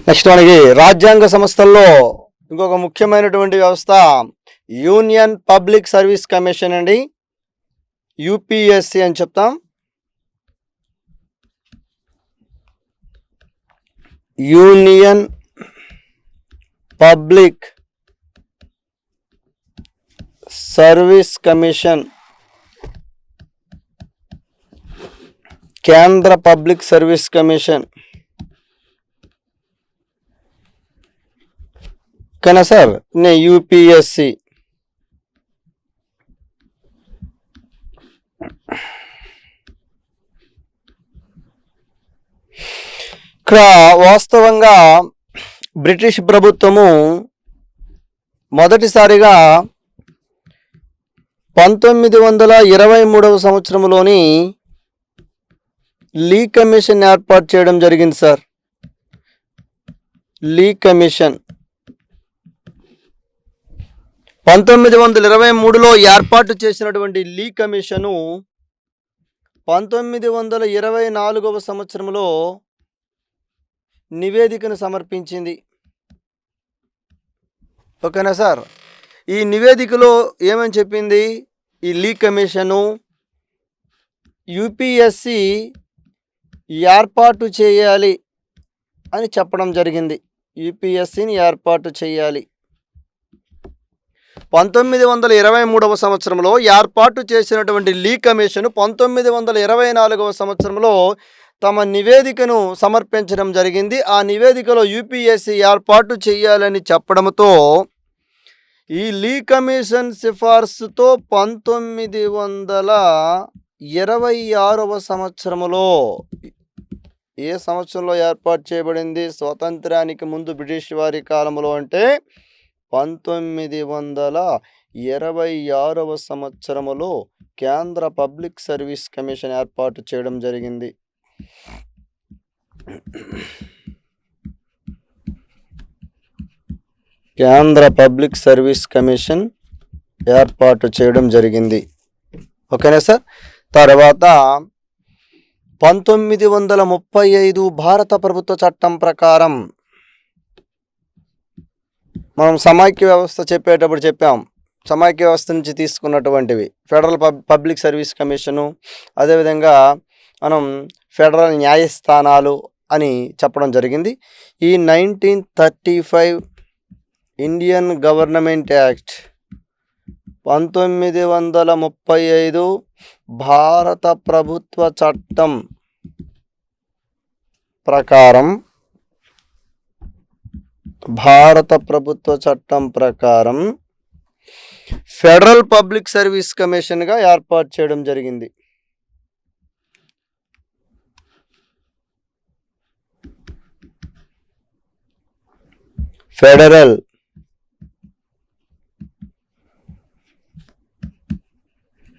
Next మనకి రాజ్యాంగ సంస్థల్లో ఇంకొక ముఖ్యమైనటువంటి వ్యవస్థ యూనియన్ పబ్లిక్ సర్వీస్ కమిషన్ అండి. యూపీఎస్సి అని చెప్తాం. యూనియన్ పబ్లిక్ సర్వీస్ కమిషన్, కేంద్ర పబ్లిక్ సర్వీస్ కమిషన్. ఓకేనా సార్? యూపీఎస్సి. ఇక్కడ వాస్తవంగా బ్రిటిష్ ప్రభుత్వము మొదటిసారిగా 1923వ సంవత్సరంలోని లీ కమిషన్ ఏర్పాటు చేయడం జరిగింది సార్. లీ కమిషన్ 1923లో ఏర్పాటు చేసినటువంటి లీ కమిషను 1924వ సంవత్సరంలో నివేదికను సమర్పించింది. ఓకేనా సార్? ఈ నివేదికలో ఏమని చెప్పింది? ఈ లీ కమిషను యూపీఎస్సి ఏర్పాటు చేయాలి అని చెప్పడం జరిగింది. యూపీఎస్సిని ఏర్పాటు చేయాలి. 1923వ సంవత్సరంలో ఏర్పాటు చేసినటువంటి లీ కమిషన్ 1924వ సంవత్సరంలో తమ నివేదికను సమర్పించడం జరిగింది. ఆ నివేదికలో యూపీఎస్సి ఏర్పాటు చేయాలని చెప్పడంతో ఈ లీ కమిషన్ సిఫార్సుతో 1926వ సంవత్సరంలో, ఏ సంవత్సరంలో ఏర్పాటు చేయబడింది? స్వాతంత్ర్యానికి ముందు బ్రిటిష్ వారి కాలంలో, అంటే 1926వ సంవత్సరంలో కేంద్ర పబ్లిక్ సర్వీస్ కమిషన్ ఏర్పాటు చేయడం జరిగింది. కేంద్ర పబ్లిక్ సర్వీస్ కమిషన్ ఏర్పాటు చేయడం జరిగింది. ఓకేనా సార్? తర్వాత 1935 భారత ప్రభుత్వ చట్టం ప్రకారం, మనం సమాఖ్య వ్యవస్థ చెప్పేటప్పుడు చెప్పాం, సమాఖ్య వ్యవస్థ నుంచి తీసుకున్నటువంటివి ఫెడరల్ పబ్లిక్ సర్వీస్ కమిషను, అదేవిధంగా మనం ఫెడరల్ న్యాయస్థానాలు అని చెప్పడం జరిగింది. ఈ 1935 ఇండియన్ గవర్నమెంట్ యాక్ట్ 1935 భారత ప్రభుత్వ చట్టం ప్రకారం, ఫెడరల్ పబ్లిక్ సర్వీస్ కమిషన్గా ఏర్పాటు చేయడం జరిగింది. Federal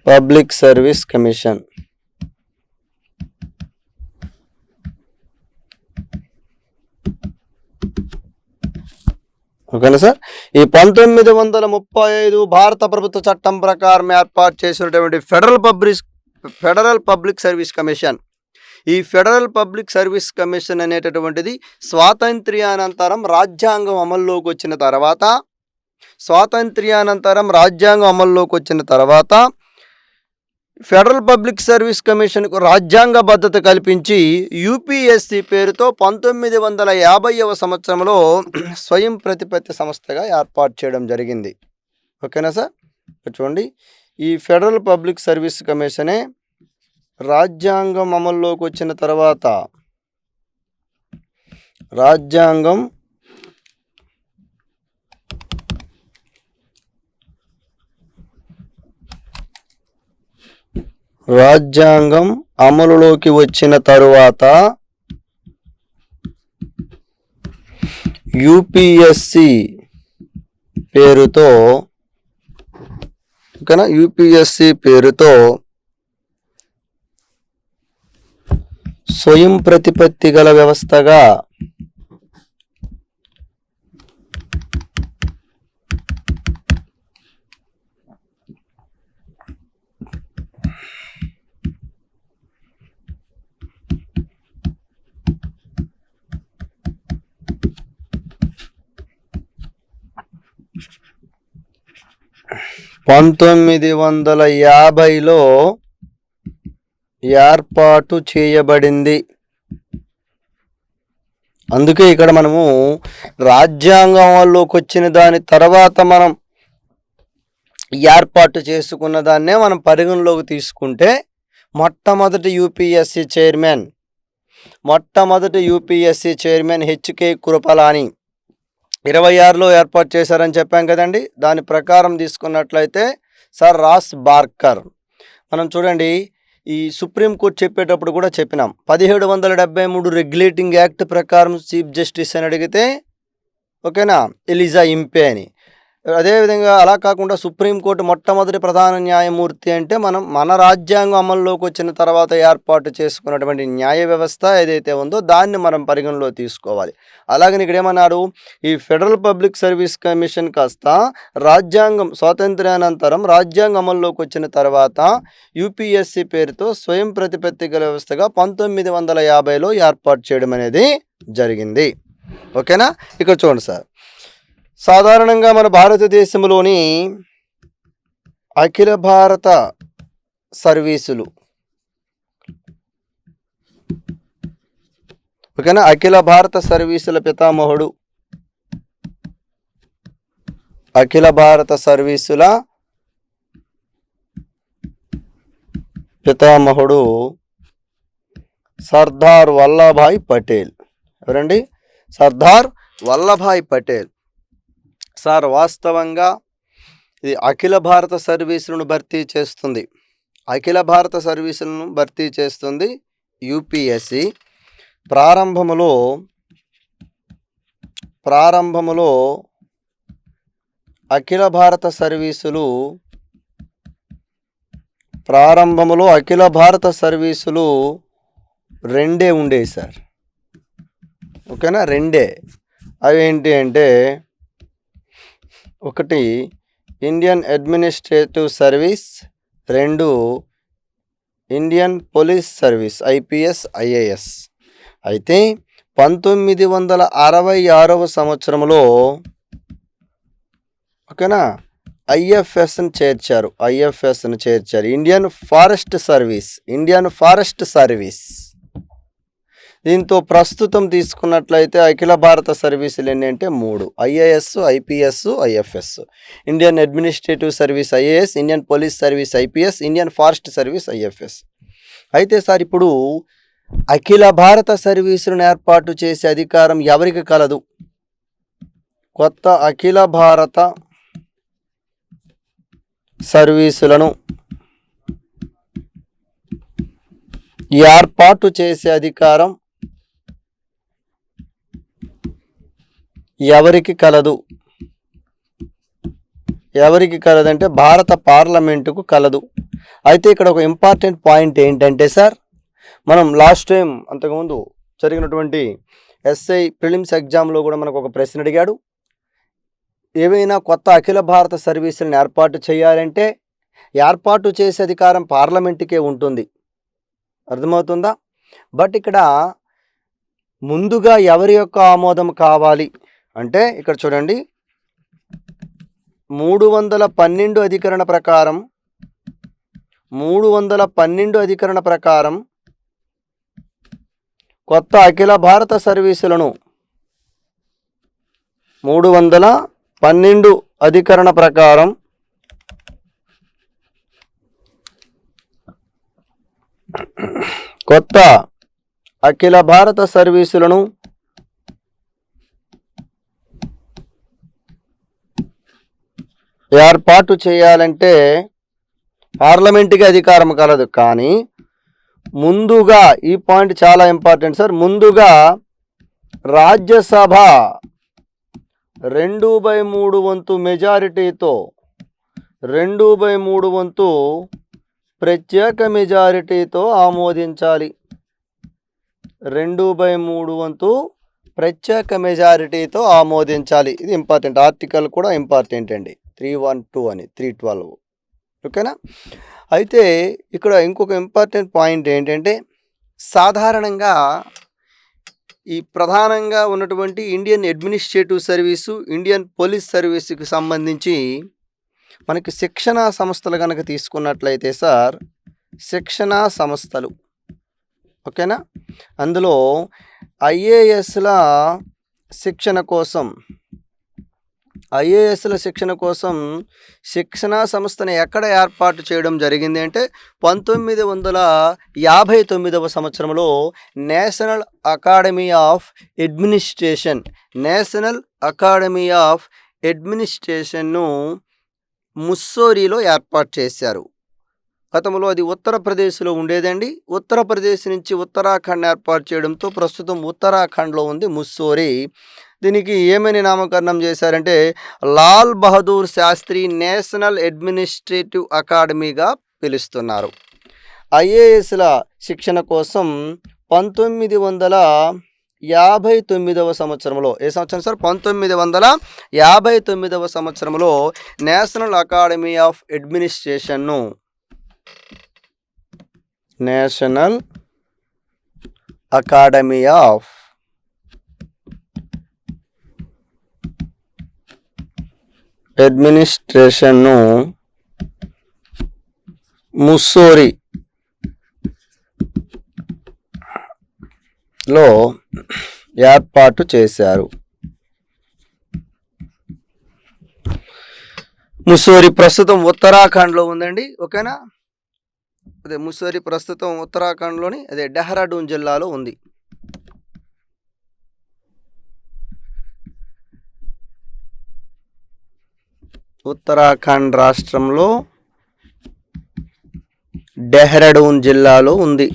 public service commission. ఓకేనా సార్? ఈ 1935 భారత ప్రభుత్వ చట్టం ప్రకారం ఏర్పాటు చేసినటువంటి ఫెడరల్ పబ్లిక్ సర్వీస్ కమిషన్, ఈ ఫెడరల్ పబ్లిక్ సర్వీస్ కమిషన్ అనేటటువంటిది స్వాతంత్ర్యానంతరం రాజ్యాంగం అమల్లోకి వచ్చిన తర్వాత ఫెడరల్ పబ్లిక్ సర్వీస్ కమిషన్కు రాజ్యాంగబద్ధత కల్పించి యూపీఎస్సి పేరుతో 1950వ సంవత్సరంలో స్వయం ప్రతిపత్తి సంస్థగా ఏర్పాటు చేయడం జరిగింది. ఓకేనా సార్? చూడండి, ఈ ఫెడరల్ పబ్లిక్ సర్వీస్ కమిషనే రాజ్యాంగం అమల్లోకి వచ్చిన తర్వాత, రాజ్యాంగం అమలులోకి వచ్చిన తరువాత యూపీఎస్సి పేరుతో, ఓకేనా, యూపీఎస్సి పేరుతో స్వయం ప్రతిపత్తి గల వ్యవస్థగా 1950లో ఏర్పాటు చేయబడింది. అందుకే ఇక్కడ మనము రాజ్యాంగంలోకి వచ్చిన దాని తర్వాత మనం ఏర్పాటు చేసుకున్న దాన్నే మనం పరిగణలోకి తీసుకుంటే మొట్టమొదటి యూపీఎస్సీ చైర్మన్ హెచ్కే కురపలాని 26లో ఏర్పాటు చేశారని చెప్పాం కదండి. దాని ప్రకారం తీసుకున్నట్లయితే సర్ రాస్ బార్కర్. మనం చూడండి, ఈ సుప్రీంకోర్టు చెప్పేటప్పుడు కూడా చెప్పినాం, 1773 రెగ్యులేటింగ్ యాక్ట్ ప్రకారం చీఫ్ జస్టిస్ అని అడిగితే ఓకేనా ఎలిజా ఇంపే అని. అదేవిధంగా అలా కాకుండా సుప్రీంకోర్టు మొట్టమొదటి ప్రధాన న్యాయమూర్తి అంటే మన రాజ్యాంగం అమల్లోకి వచ్చిన తర్వాత ఏర్పాటు చేసుకున్నటువంటి న్యాయ వ్యవస్థ ఏదైతే ఉందో దాన్ని మనం పరిగణలో తీసుకోవాలి. అలాగని ఇక్కడ ఏమన్నారు, ఈ ఫెడరల్ పబ్లిక్ సర్వీస్ కమిషన్ కాస్త రాజ్యాంగం స్వాతంత్ర్యానంతరం రాజ్యాంగం అమల్లోకి వచ్చిన తర్వాత యూపీఎస్సీ పేరుతో స్వయం ప్రతిపత్తి గల వ్యవస్థగా 1950లో ఏర్పాటు చేయడం అనేది జరిగింది. ఓకేనా. ఇక్కడ చూడండి సార్, సాధారణంగా మన భారతదేశంలోని అఖిల భారత సర్వీసులు ఓకేనా, అఖిల భారత సర్వీసుల పితామహుడు, అఖిల భారత సర్వీసుల పితామహుడు సర్దార్ వల్లభాయ్ పటేల్. ఎవరండి? సర్దార్ వల్లభాయ్ పటేల్. సార్ వాస్తవంగా ఇది అఖిల భారత సర్వీసులను భర్తీ చేస్తుంది, అఖిల భారత సర్వీసులను భర్తీ చేస్తుంది యూపీఎస్సీ. ప్రారంభములో అఖిల భారత సర్వీసులు రెండే ఉండేవి సార్. ఓకేనా, రెండే. అవి ఏంటి అంటే, ఒకటి Indian administrative service, 2 Indian police service IPS IAS. అయితే 1966వ సంవత్సరంలో ఓకేనా ఐఎఫ్ఎస్ని చేర్చారు. Indian forest service. దీంతో ప్రస్తుతం తీసుకున్నట్లయితే అఖిల భారత సర్వీసులు ఎన్ని అంటే 3: IAS, IPS, IFS. Indian administrative service IAS, Indian police service IPS, Indian forest service IFS. అయితే సార్ ఇప్పుడు అఖిల భారత సర్వీసులను ఏర్పాటు చేసే అధికారం ఎవరికి కలదు? కొత్త అఖిల భారత సర్వీసులను ఏర్పాటు చేసే అధికారం ఎవరికి కలదు అంటే భారత పార్లమెంటుకు కలదు. అయితే ఇక్కడ ఒక ఇంపార్టెంట్ పాయింట్ ఏంటంటే సార్, మనం లాస్ట్ టైం అంతకుముందు జరిగినటువంటి ఎస్ఐ ప్రిలిమ్స్ ఎగ్జామ్లో కూడా మనకు ఒక ప్రశ్న అడిగాడు. ఏవైనా కొత్త అఖిల భారత సర్వీసులను ఏర్పాటు చేయాలంటే ఏర్పాటు చేసే అధికారం పార్లమెంటుకే ఉంటుంది. అర్థమవుతుందా? బట్ ఇక్కడ ముందుగా ఎవరి యొక్క ఆమోదం కావాలి అంటే ఇక్కడ చూడండి, 312 అధికరణ ప్రకారం కొత్త అఖిల భారత సర్వీసులను 312 అధికరణ ప్రకారం కొత్త అఖిల భారత సర్వీసులను ఏర్పాటు చేయాలంటే పార్లమెంటుకి అధికారం కలదు. కానీ ముందుగా ఈ పాయింట్ చాలా ఇంపార్టెంట్ సార్, ముందుగా రాజ్యసభ 2/3 వంతు మెజారిటీతో 2/3 వంతు ప్రత్యేక మెజారిటీతో ఆమోదించాలి. 2/3 వంతు ప్రత్యేక మెజారిటీతో ఆమోదించాలి. ఇది ఇంపార్టెంట్. ఆర్టికల్ కూడా ఇంపార్టెంట్ అండి, 312 అని 312. ఓకేనా. అయితే ఇక్కడ ఇంకొక ఇంపార్టెంట్ పాయింట్ ఏంటంటే, సాధారణంగా ఈ ప్రధానంగా ఉన్నటువంటి Indian administrative service, Indian police సర్వీసుకి సంబంధించి మనకి శిక్షణా సంస్థలు కనుక తీసుకున్నట్లయితే సార్, శిక్షణా సంస్థలు ఓకేనా, అందులో ఐఏఎస్ల శిక్షణ కోసం శిక్షణా సంస్థను ఎక్కడ ఏర్పాటు చేయడం జరిగింది అంటే 1959వ సంవత్సరంలో నేషనల్ అకాడమీ ఆఫ్ అడ్మినిస్ట్రేషన్ను ముస్సోరీలో ఏర్పాటు చేశారు. గతంలో అది ఉత్తరప్రదేశ్లో ఉండేదండి. ఉత్తరప్రదేశ్ నుంచి ఉత్తరాఖండ్ ఏర్పాటు చేయడంతో ప్రస్తుతం ఉత్తరాఖండ్లో ఉంది ముస్సోరీ. దీనికి ఏమని నామకరణం చేశారంటే లాల్ బహదూర్ శాస్త్రి నేషనల్ అడ్మినిస్ట్రేటివ్ అకాడమీగా పిలుస్తున్నారు. ఐఏఎస్ల శిక్షణ కోసం 1959వ సంవత్సరంలో, ఏ సంవత్సరం సార్, 1959వ సంవత్సరంలో నేషనల్ అకాడమీ ఆఫ్ అడ్మినిస్ట్రేషన్ను ముస్సోరీలో ఏర్పాటు చేశారు. ముస్సోరీ ప్రస్తుతం ఉత్తరాఖండ్లో ఉందండి. ఓకేనా, అదే ముస్సోరీ ప్రస్తుతం ఉత్తరాఖండ్లోని అదే డెహ్రాడూన్ జిల్లాలో ఉంది. ఉత్తరాఖండ్ రాష్ట్రంలో డెహ్రాడూన్ జిల్లాలో ఉంది.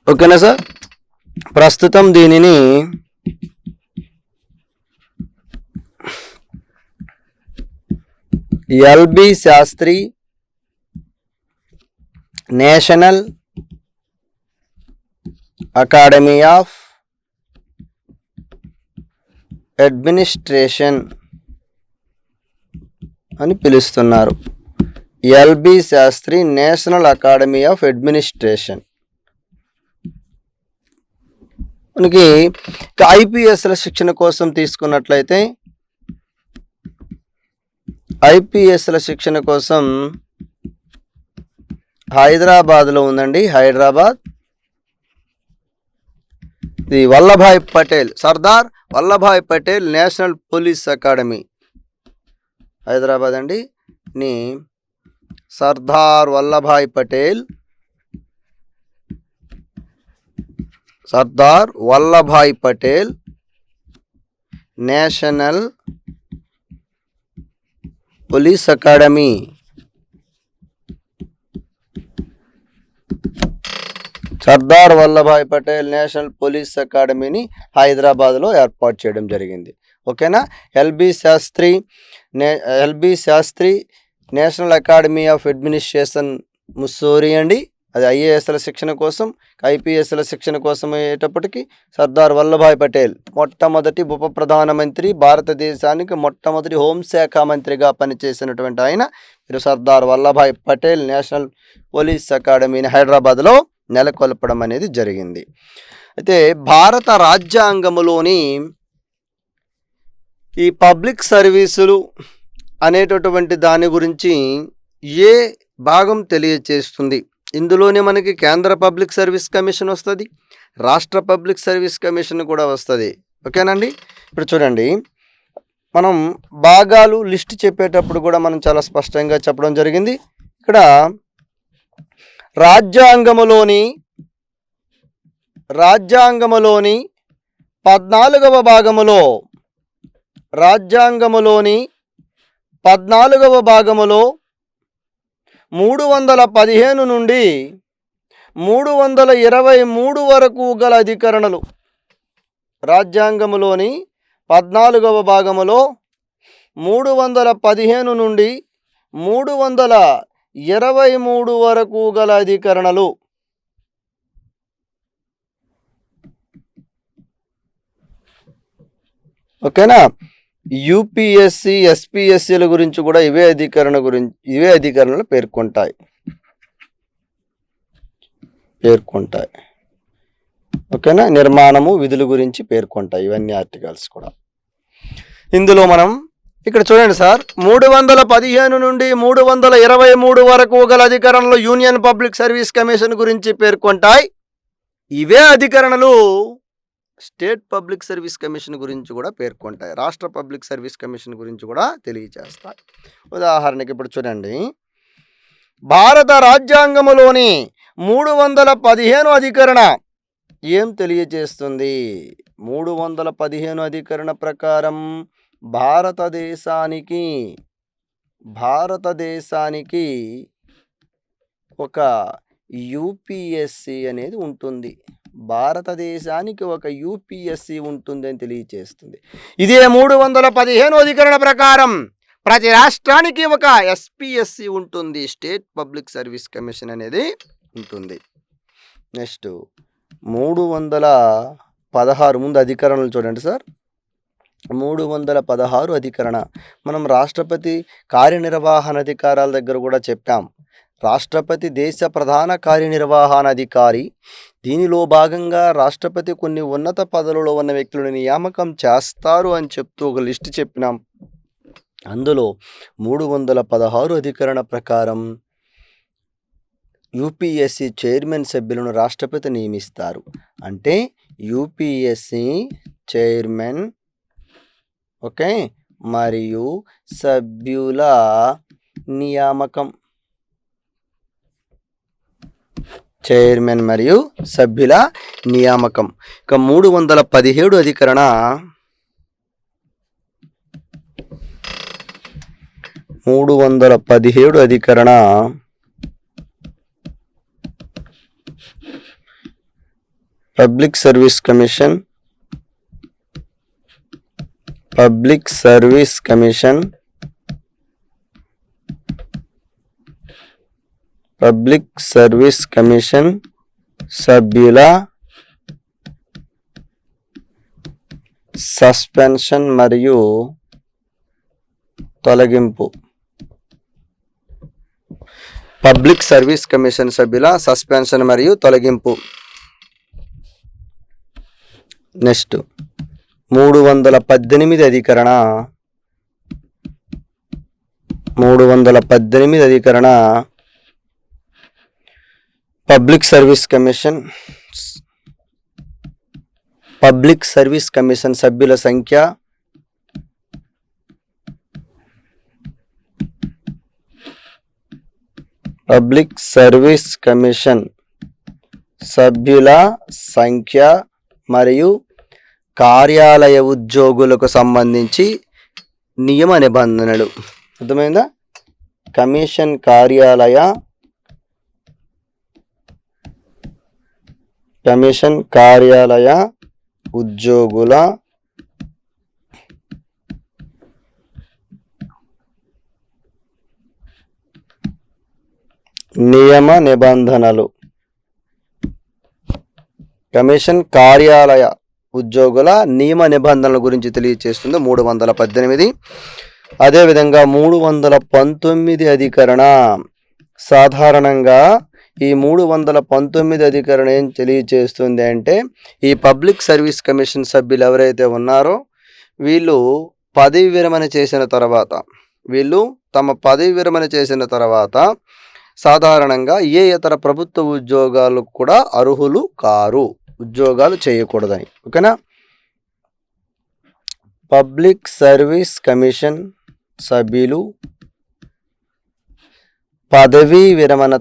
ఓకేనా సార్, ప్రస్తుతం దీనిని LB Shastri national academy of administration అని పిలుస్తున్నారు. LB Shastri national academy of administration. మనకి ఐపీఎస్ల శిక్షణ కోసం తీసుకున్నట్లయితే ఐపీఎస్ల శిక్షణ కోసం హైదరాబాద్లో ఉందండి. Hyderabad the Vallabhbhai Patel, Sardar Vallabhbhai Patel national police academy, Hyderabad అండి. ని Sardar Vallabhbhai Patel national police academy. Sardar Vallabhbhai Patel national police అకాడమీని హైదరాబాద్లో ఏర్పాటు చేయడం జరిగింది. ఓకేనా, L B Shastri national academy of administration Mussoorie అండి. అది ఐఏఎస్ల శిక్షణ కోసం. ఐపీఎస్ల శిక్షణ కోసం అయ్యేటప్పటికి సర్దార్ వల్లభాయ్ పటేల్ మొట్టమొదటి ఉప ప్రధానమంత్రి, భారతదేశానికి మొట్టమొదటి హోంశాఖ మంత్రిగా పనిచేసినటువంటి ఆయన మీరు సర్దార్ వల్లభాయ్ పటేల్ నేషనల్ పోలీస్ అకాడమీని హైదరాబాద్లో నెలకొల్పడం అనేది జరిగింది. అయితే భారత రాజ్యాంగంలోని ఈ పబ్లిక్ సర్వీసులు అనేటటువంటి దాని గురించి ఏ భాగం తెలియచేస్తుంది? ఇందులోనే మనకి కేంద్ర పబ్లిక్ సర్వీస్ కమిషన్ వస్తుంది, రాష్ట్ర పబ్లిక్ సర్వీస్ కమిషన్ కూడా వస్తుంది. ఓకేనండి, ఇప్పుడు చూడండి, మనం భాగాలు లిస్ట్ చెప్పేటప్పుడు కూడా మనం చాలా స్పష్టంగా చెప్పడం జరిగింది. ఇక్కడ రాజ్యాంగములోని 14వ భాగములో 315 నుండి 323 వరకు గల అధికరణలు, రాజ్యాంగములోని 14వ భాగములో 315 నుండి 323 వరకు గల అధికరణలు. ఓకేనా, యూపీఎస్సి ఎస్పీఎస్సీల గురించి కూడా ఇవే అధికరణలు పేర్కొంటాయి. ఓకేనా, నిర్మాణము విధుల గురించి పేర్కొంటాయి ఇవన్నీ ఆర్టికల్స్ కూడా. ఇందులో మనం ఇక్కడ చూడండి సార్, 315 నుండి 323 వరకు గల అధికరణలు యూనియన్ పబ్లిక్ సర్వీస్ కమిషన్ గురించి పేర్కొంటాయి. ఇవే అధికరణలు స్టేట్ పబ్లిక్ సర్వీస్ కమిషన్ గురించి కూడా పేర్కొంటాయి, రాష్ట్ర పబ్లిక్ సర్వీస్ కమిషన్ గురించి కూడా తెలియజేస్తాయి. ఉదాహరణకి ఇప్పుడు చూడండి, భారత రాజ్యాంగములోని 315 అధికరణ ఏం తెలియజేస్తుంది? 315 అధికరణ ప్రకారం భారతదేశానికి ఒక యూపీఎస్సి అనేది ఉంటుంది. భారతదేశానికి ఒక యూపీఎస్సి ఉంటుంది అని తెలియజేస్తుంది. ఇదే 315 అధికరణ ప్రకారం ప్రతి రాష్ట్రానికి ఒక ఎస్పీఎస్సి ఉంటుంది, స్టేట్ పబ్లిక్ సర్వీస్ కమిషన్ అనేది ఉంటుంది. నెక్స్ట్ 316 ముందు అధికరణలు చూడండి సార్. 316 అధికరణ మనం రాష్ట్రపతి కార్యనిర్వహణాధికారాల దగ్గర కూడా చెప్పాం. రాష్ట్రపతి దేశ ప్రధాన కార్యనిర్వహణాధికారి. దీనిలో భాగంగా రాష్ట్రపతి కొన్ని ఉన్నత పదవులలో ఉన్న వ్యక్తులను నియామకం చేస్తారు అని చెప్తూ ఒక లిస్ట్ చెప్పినాం. అందులో 316 అధికరణ ప్రకారం యూపీఎస్సి చైర్మన్ సభ్యులను రాష్ట్రపతి నియమిస్తారు. అంటే యూపీఎస్సి చైర్మన్, ఓకే, మరియు సభ్యుల నియామకం, చైర్మన్ మరియు సభ్యుల నియామకం. ఇక 317 అధికరణ, 317 అధికరణ public service commission, public service commission, public service commission సభ్యుల సస్పెన్షన్ మరియు తొలగింపు. పబ్లిక్ సర్వీస్ కమిషన్ సభ్యుల సస్పెన్షన్ మరియు తొలగింపు. నెక్స్ట్ 318 అధికరణ, 318 అధికరణ public service commission, public service commission సభ్యుల సంఖ్య, పబ్లిక్ సర్వీస్ కమిషన్ సభ్యుల సంఖ్య మరియు కార్యాలయ ఉద్యోగులకు సంబంధించి నియమ నిబంధనలు. అర్థమైందా? కమిషన్ కార్యాలయ ఉద్యోగుల నియమ నిబంధనలు. కమిషన్ కార్యాలయ ఉద్యోగుల నియమ నిబంధనల గురించి తెలియజేస్తుంది 318. అదేవిధంగా 319 అధికరణ. సాధారణంగా ఈ 319 అధికరణ ఏం తెలియజేస్తుంది అంటే, ఈ పబ్లిక్ సర్వీస్ కమిషన్ సభ్యులు ఎవరైతే ఉన్నారో వీళ్ళు పదవి విరమణ చేసిన తర్వాత సాధారణంగా ఏ ఇతర ప్రభుత్వ ఉద్యోగాలు కూడా అర్హులు కారు, ఉద్యోగాలు చేయకూడదని. ఓకేనా? పబ్లిక్ సర్వీస్ కమిషన్ సభ్యులు పదవీ విరమణ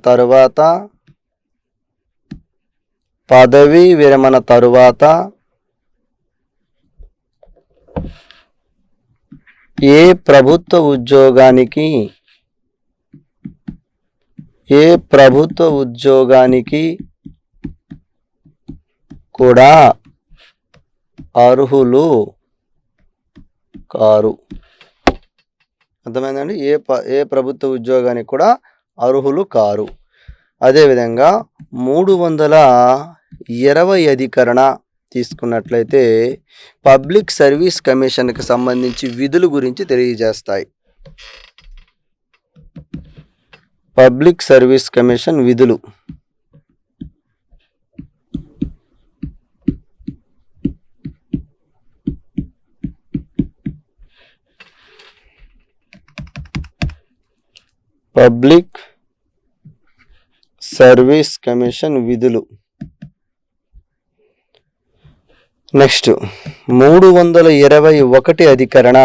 తరువాత ఏ ప్రభుత్వ ఉద్యోగానికి కూడా అర్హులు కారు. అర్థమైందండి? ఏ ప్రభుత్వ ఉద్యోగానికి కూడా అర్హులు కారు. అదేవిధంగా 320 అధికరణ తీసుకున్నట్లయితే పబ్లిక్ సర్వీస్ కమిషన్కి సంబంధించి విధుల గురించి తెలియజేస్తాయి. పబ్లిక్ సర్వీస్ కమిషన్ విధులు. పబ్లిక్ సర్వీస్ కమిషన్ విధులు. నెక్స్ట్ 321 అధికరణ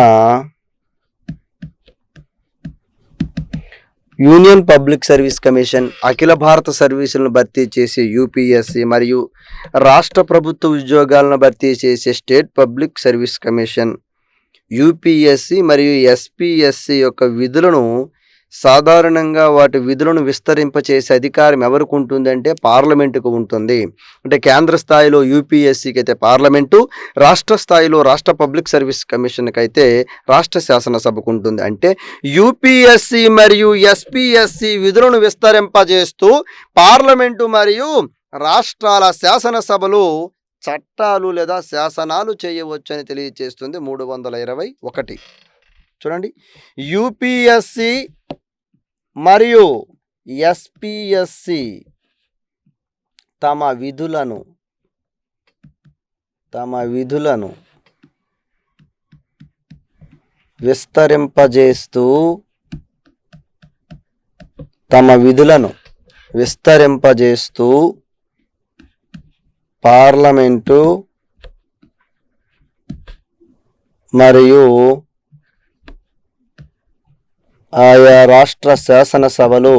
యూనియన్ పబ్లిక్ సర్వీస్ కమిషన్ అఖిల భారత సర్వీసులను భర్తీ చేసే యూపీఎస్సి మరియు రాష్ట్ర ప్రభుత్వ ఉద్యోగాలను భర్తీ చేసే state public service commission UPSC మరియు ఎస్పీఎస్సి యొక్క విధులను సాధారణంగా వాటి విధులను విస్తరింపచేసే అధికారం ఎవరికి ఉంటుందంటే పార్లమెంటుకు ఉంటుంది. అంటే కేంద్ర స్థాయిలో యూపీఎస్సికి అయితే పార్లమెంటు, రాష్ట్ర స్థాయిలో రాష్ట్ర పబ్లిక్ సర్వీస్ కమిషన్కి అయితే రాష్ట్ర శాసనసభకు ఉంటుంది. అంటే యూపీఎస్సి మరియు ఎస్పీఎస్సి విధులను విస్తరింపజేస్తూ పార్లమెంటు మరియు రాష్ట్రాల శాసనసభలు చట్టాలు లేదా శాసనాలు చేయవచ్చు అని తెలియజేస్తుంది 321. చూడండి, యూపీఎస్సి మరియు ఎస్పీఎస్సి తమ విధులను విస్తరింపజేస్తూ పార్లమెంటు మరియు ఆయా రాష్ట్ర శాసనసభలు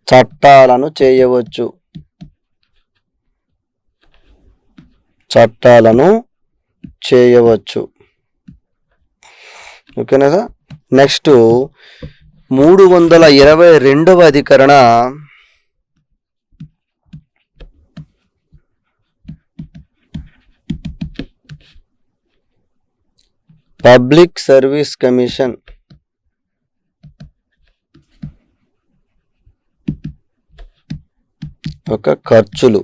చట్టాలను చేయవచ్చు. ఓకేనా సార్? నెక్స్ట్ 322 అధికరణ పబ్లిక్ సర్వీస్ కమిషన్ ఒక ఖర్చులు.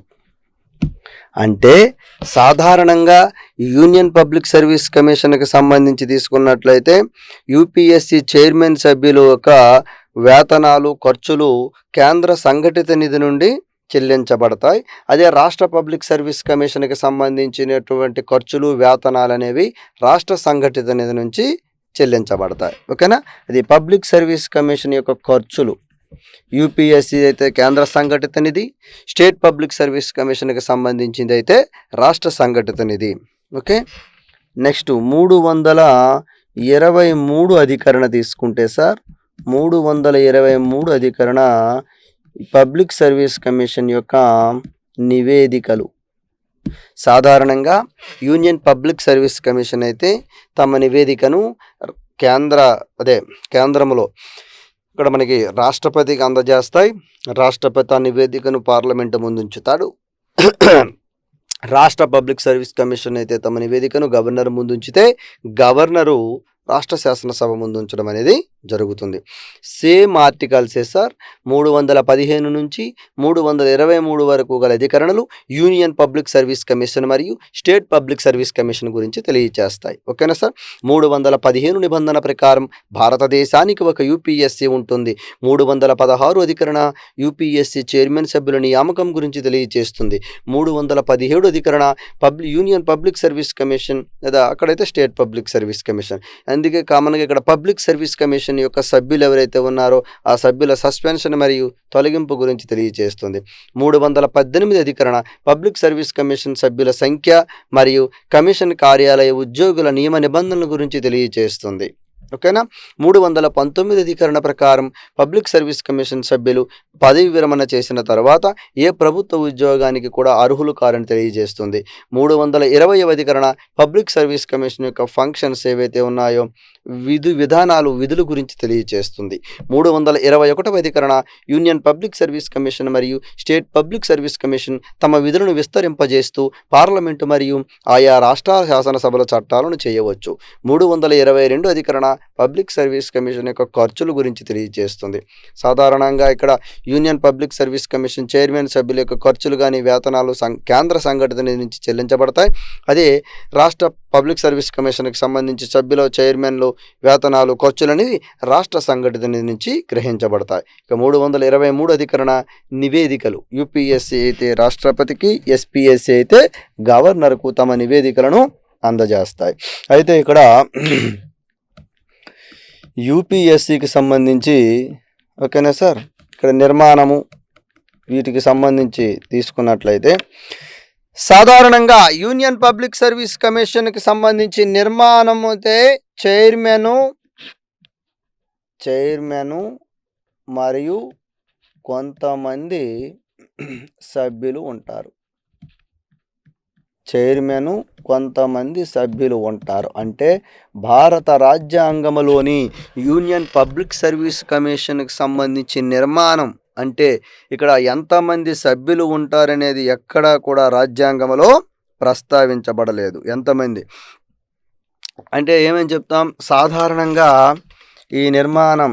అంటే సాధారణంగా యూనియన్ పబ్లిక్ సర్వీస్ కమిషన్కి సంబంధించి తీసుకున్నట్లయితే యూపీఎస్సి చైర్మన్ సభ్యులు యొక్క వేతనాలు, ఖర్చులు కేంద్ర సంఘటిత నిధి నుండి చెల్లించబడతాయి. అదే రాష్ట్ర పబ్లిక్ సర్వీస్ కమిషన్కి సంబంధించినటువంటి ఖర్చులు, వేతనాలు అనేవి రాష్ట్ర సంఘటిత నిధి నుంచి చెల్లించబడతాయి. ఓకేనా? అది పబ్లిక్ సర్వీస్ కమిషన్ యొక్క ఖర్చులు. యూపీఎస్సి అయితే కేంద్ర సంఘటిత నిధి, స్టేట్ పబ్లిక్ సర్వీస్ కమిషన్కి సంబంధించింది అయితే రాష్ట్ర సంఘటిత నిధి. ఓకే. నెక్స్ట్ 323 అధికరణ తీసుకుంటే సార్, 323 అధికరణ పబ్లిక్ సర్వీస్ కమిషన్ యొక్క నివేదికలు. సాధారణంగా యూనియన్ పబ్లిక్ సర్వీస్ కమిషన్ అయితే తమ నివేదికను కేంద్రంలో ఇక్కడ మనకి రాష్ట్రపతికి అందజేస్తాయి. రాష్ట్రపతి ఆ నివేదికను పార్లమెంటు ముందు ఉంచుతాడు. రాష్ట్ర పబ్లిక్ సర్వీస్ కమిషన్ అయితే తమ నివేదికను గవర్నర్ ముందు ఉంచితే గవర్నరు రాష్ట్ర శాసనసభ ముందు ఉంచడం అనేది జరుగుతుంది. Same ఆర్టికల్సే sir. 315 నుంచి 323 వరకు గల అధికరణలు యూనియన్ పబ్లిక్ సర్వీస్ కమిషన్ మరియు స్టేట్ పబ్లిక్ సర్వీస్ కమిషన్ గురించి తెలియజేస్తాయి. ఓకేనా సార్? 315 నిబంధన ప్రకారం భారతదేశానికి ఒక యూపీఎస్సీ ఉంటుంది. 316 అధికరణ యూపీఎస్సీ చైర్మన్ సభ్యుల నియామకం గురించి తెలియజేస్తుంది. 317 అధికరణ యూనియన్ పబ్లిక్ సర్వీస్ కమిషన్ లేదా అక్కడైతే స్టేట్ పబ్లిక్ సర్వీస్ కమిషన్. అందుకే కామన్గా ఇక్కడ పబ్లిక్ సర్వీస్ కమిషన్ యొక్క సభ్యులు ఎవరైతే ఉన్నారో ఆ సభ్యుల సస్పెన్షన్ మరియు తొలగింపు గురించి తెలియజేస్తుంది. 318 అధికరణ పబ్లిక్ సర్వీస్ కమిషన్ సభ్యుల సంఖ్య మరియు కమిషన్ కార్యాలయ ఉద్యోగుల నియమ నిబంధనల గురించి తెలియజేస్తుంది. ఓకేనా? 319 అధికరణ ప్రకారం పబ్లిక్ సర్వీస్ కమిషన్ సభ్యులు పదవి విరమణ చేసిన తర్వాత ఏ ప్రభుత్వ ఉద్యోగానికి కూడా అర్హులు కారని తెలియజేస్తుంది. 320వ అధికరణ పబ్లిక్ సర్వీస్ కమిషన్ యొక్క ఫంక్షన్స్ ఏవైతే ఉన్నాయో విధుల గురించి తెలియజేస్తుంది. 321వ అధికరణ యూనియన్ పబ్లిక్ సర్వీస్ కమిషన్ మరియు స్టేట్ పబ్లిక్ సర్వీస్ కమిషన్ తమ విధులను విస్తరింపజేస్తూ పార్లమెంటు మరియు ఆయా రాష్ట్ర శాసనసభల చట్టాలను చేయవచ్చు. 322 అధికరణ పబ్లిక్ సర్వీస్ కమిషన్ యొక్క ఖర్చుల గురించి తెలియజేస్తుంది. సాధారణంగా ఇక్కడ union public service commission chairman సభ్యుల యొక్క ఖర్చులు కానీ వేతనాలు కేంద్ర సంఘటిత నిధి నుంచి చెల్లించబడతాయి. అదే రాష్ట్ర పబ్లిక్ సర్వీస్ కమిషన్కి సంబంధించి సభ్యుల చైర్మన్లు వేతనాలు ఖర్చులనేవి రాష్ట్ర సంఘటిత నిధి నుంచి గ్రహించబడతాయి. ఇక 323 అధికరణ నివేదికలు. యూపీఎస్సీ అయితే రాష్ట్రపతికి, ఎస్పీఎస్సీ అయితే గవర్నర్కు తమ నివేదికలను అందజేస్తాయి. అయితే ఇక్కడ యూపీఎస్సికి సంబంధించి ఓకేనా సార్, ఇక్కడ నిర్మాణము వీటికి సంబంధించి తీసుకున్నట్లయితే సాధారణంగా యూనియన్ పబ్లిక్ సర్వీస్ కమిషన్కి సంబంధించి నిర్మాణం అయితే చైర్మను మరియు కొంతమంది సభ్యులు ఉంటారు. అంటే భారత రాజ్యాంగంలోని యూనియన్ పబ్లిక్ సర్వీస్ కమిషన్కి సంబంధించి నిర్మాణం అంటే ఇక్కడ ఎంతమంది సభ్యులు ఉంటారనేది ఎక్కడా కూడా రాజ్యాంగంలో ప్రస్తావించబడలేదు. ఎంతమంది అంటే ఏమని చెప్తాం, సాధారణంగా ఈ నిర్మాణం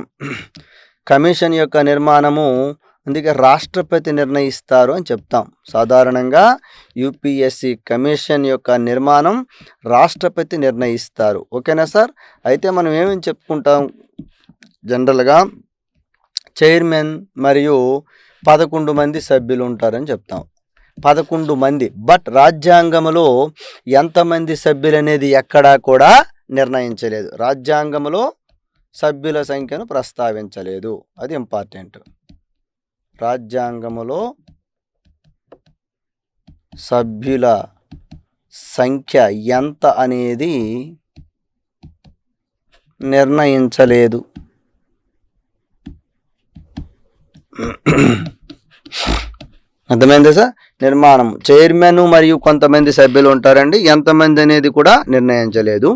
కమిషన్ యొక్క నిర్మాణము అందుకే రాష్ట్రపతి నిర్ణయిస్తారు అని చెప్తాం. సాధారణంగా యూపీఎస్సి కమిషన్ యొక్క నిర్మాణం రాష్ట్రపతి నిర్ణయిస్తారు. ఓకేనా సార్. అయితే మనం ఏమని చెప్పుకుంటాం, జనరల్గా చైర్మన్ మరియు 11 మంది సభ్యులు ఉంటారని చెప్తాం. 11 మంది. బట్ రాజ్యాంగంలో ఎంతమంది సభ్యులు అనేది ఎక్కడా కూడా నిర్ణయించలేదు. రాజ్యాంగంలో సభ్యుల సంఖ్యను ప్రస్తావించలేదు. అది ఇంపార్టెంట్. రాజ్యాంగంలో సభ్యుల సంఖ్య ఎంత అనేది నిర్ణయించలేదు. అర్థమైందా సార్. నిర్మాణం చైర్మన్ మరియు కొంతమంది సభ్యులు ఉంటారండి, ఎంతమంది అనేది కూడా నిర్ణయించలేదు.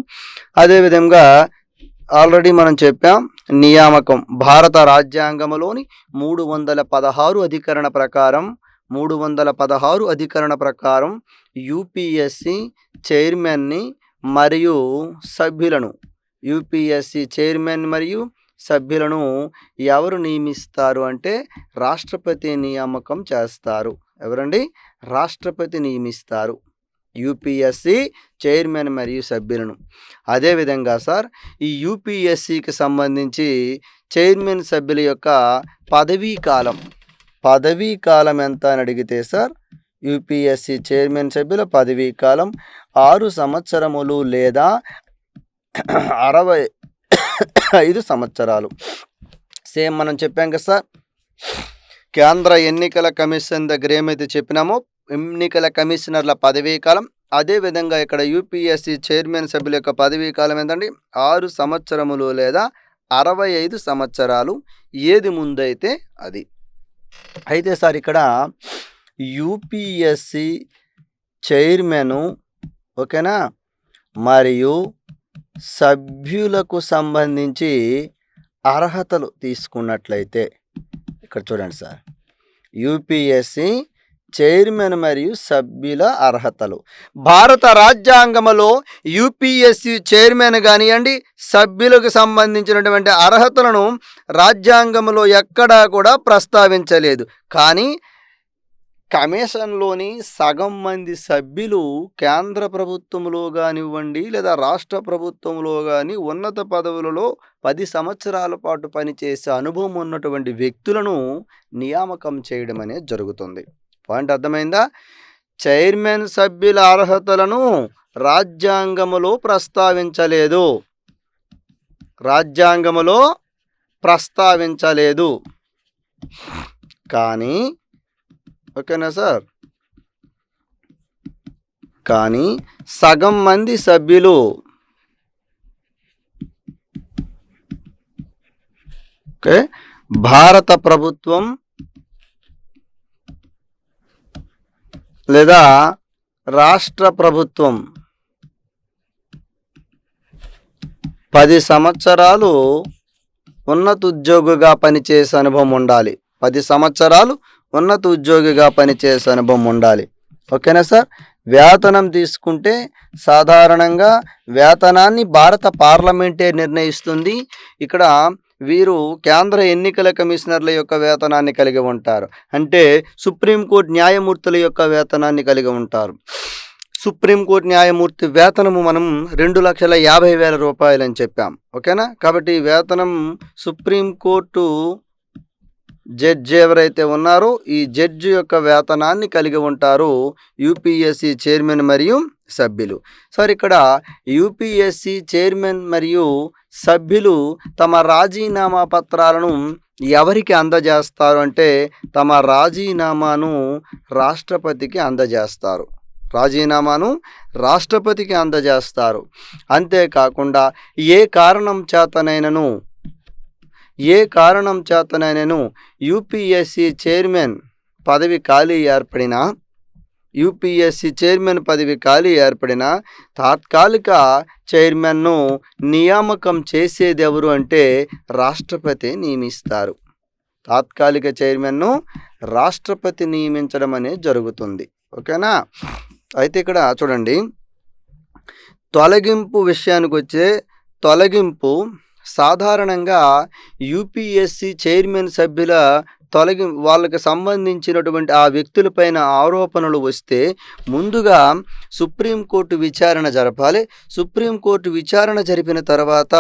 అదేవిధంగా ఆల్రెడీ మనం చెప్పాం, నియామకం భారత రాజ్యాంగంలోని 316 అధికరణ ప్రకారం యూపీఎస్సి చైర్మన్ని మరియు సభ్యులను ఎవరు నియమిస్తారు అంటే రాష్ట్రపతి నియామకం చేస్తారు. ఎవరండి? రాష్ట్రపతి నియమిస్తారు యూపీఎస్సి చైర్మన్ మరియు సభ్యులను. అదేవిధంగా సార్ ఈ యూపీఎస్సికి సంబంధించి చైర్మన్ సభ్యుల యొక్క పదవీ కాలం ఎంత అని అడిగితే సార్, యూపీఎస్సి చైర్మన్ సభ్యుల పదవీ కాలం 6 సంవత్సరములు లేదా 65 సంవత్సరాలు. సేమ్ మనం చెప్పాం కదా సార్, కేంద్ర ఎన్నికల కమిషన్ దగ్గర ఏమైతే చెప్పినామో ఎన్నికల కమిషనర్ల పదవీ కాలం, అదేవిధంగా ఇక్కడ యూపీఎస్సి చైర్మన్ సభ్యుల యొక్క పదవీ కాలం ఏంటండి 6 సంవత్సరములు లేదా 65 సంవత్సరాలు. ఏది ముందైతే అది. అయితే సార్ ఇక్కడ యూపీఎస్సి చైర్మన్ ఓకేనా మరియు సభ్యులకు సంబంధించి అర్హతలు తీసుకున్నట్లయితే ఇక్కడ చూడండి సార్, యూపీఎస్సి చైర్మన్ మరియు సభ్యుల అర్హతలు భారత రాజ్యాంగంలో యూపీఎస్సి చైర్మన్ కానివ్వండి సభ్యులకు సంబంధించినటువంటి అర్హతలను రాజ్యాంగంలో ఎక్కడా కూడా ప్రస్తావించలేదు. కానీ కమిషన్లోని సగం మంది సభ్యులు కేంద్ర ప్రభుత్వంలో కానివ్వండి లేదా రాష్ట్ర ప్రభుత్వంలో కానీ ఉన్నత పదవులలో 10 సంవత్సరాల పాటు పనిచేసే అనుభవం ఉన్నటువంటి వ్యక్తులను నియామకం చేయడం అనేది జరుగుతుంది. పాయింట్ అర్థమైందా? చైర్మన్ సభ్యుల అర్హతలను రాజ్యాంగంలో ప్రస్తావించలేదు. కానీ ఓకేనా సార్, కానీ సగం మంది సభ్యులు భారత ప్రభుత్వం లేదా రాష్ట్ర ప్రభుత్వం 10 సంవత్సరాలు ఉన్నత ఉద్యోగిగా పనిచేసే అనుభవం ఉండాలి. 10 సంవత్సరాలు ఉన్నత ఉద్యోగిగా పనిచేసే అనుభవం ఉండాలి. ఓకేనా సార్. వేతనం తీసుకుంటే సాధారణంగా వేతనాన్ని భారత పార్లమెంటే నిర్ణయిస్తుంది. ఇక్కడ వీరు కేంద్ర ఎన్నికల కమిషనర్ల యొక్క వేతనాన్ని కలిగి ఉంటారు. అంటే సుప్రీంకోర్టు న్యాయమూర్తుల యొక్క వేతనాన్ని కలిగి ఉంటారు. సుప్రీంకోర్టు న్యాయమూర్తి వేతనము మనం 2,50,000 రూపాయలు అని చెప్పాం. ఓకేనా. కాబట్టి వేతనం సుప్రీంకోర్టు జడ్జి ఎవరైతే ఉన్నారో ఈ జడ్జి యొక్క వేతనాన్ని కలిగి ఉంటారు యూపీఎస్సి చైర్మన్ మరియు సభ్యులు. సార్ ఇక్కడ యూపీఎస్సి చైర్మన్ మరియు సభ్యులు తమ రాజీనామా పత్రాలను ఎవరికి అందజేస్తారు అంటే తమ రాజీనామాను రాష్ట్రపతికి అందజేస్తారు. రాజీనామాను రాష్ట్రపతికి అందజేస్తారు. అంతేకాకుండా ఏ కారణం చేతనైనను యూపీఎస్సి చైర్మన్ పదవి ఖాళీ ఏర్పడిన తాత్కాలిక చైర్మన్ను నియామకం చేసేది ఎవరు అంటే రాష్ట్రపతి నియమిస్తారు. తాత్కాలిక చైర్మన్ను రాష్ట్రపతి నియమించడం అనేది జరుగుతుంది. ఓకేనా? అయితే ఇక్కడ చూడండి, తొలగింపు విషయానికి వచ్చే తొలగింపు సాధారణంగా యూపీఎస్సి చైర్మన్ సభ్యుల వాళ్ళకి సంబంధించినటువంటి ఆ వ్యక్తులపైన ఆరోపణలు వస్తే ముందుగా సుప్రీంకోర్టు విచారణ జరపాలి. సుప్రీంకోర్టు విచారణ జరిపిన తర్వాత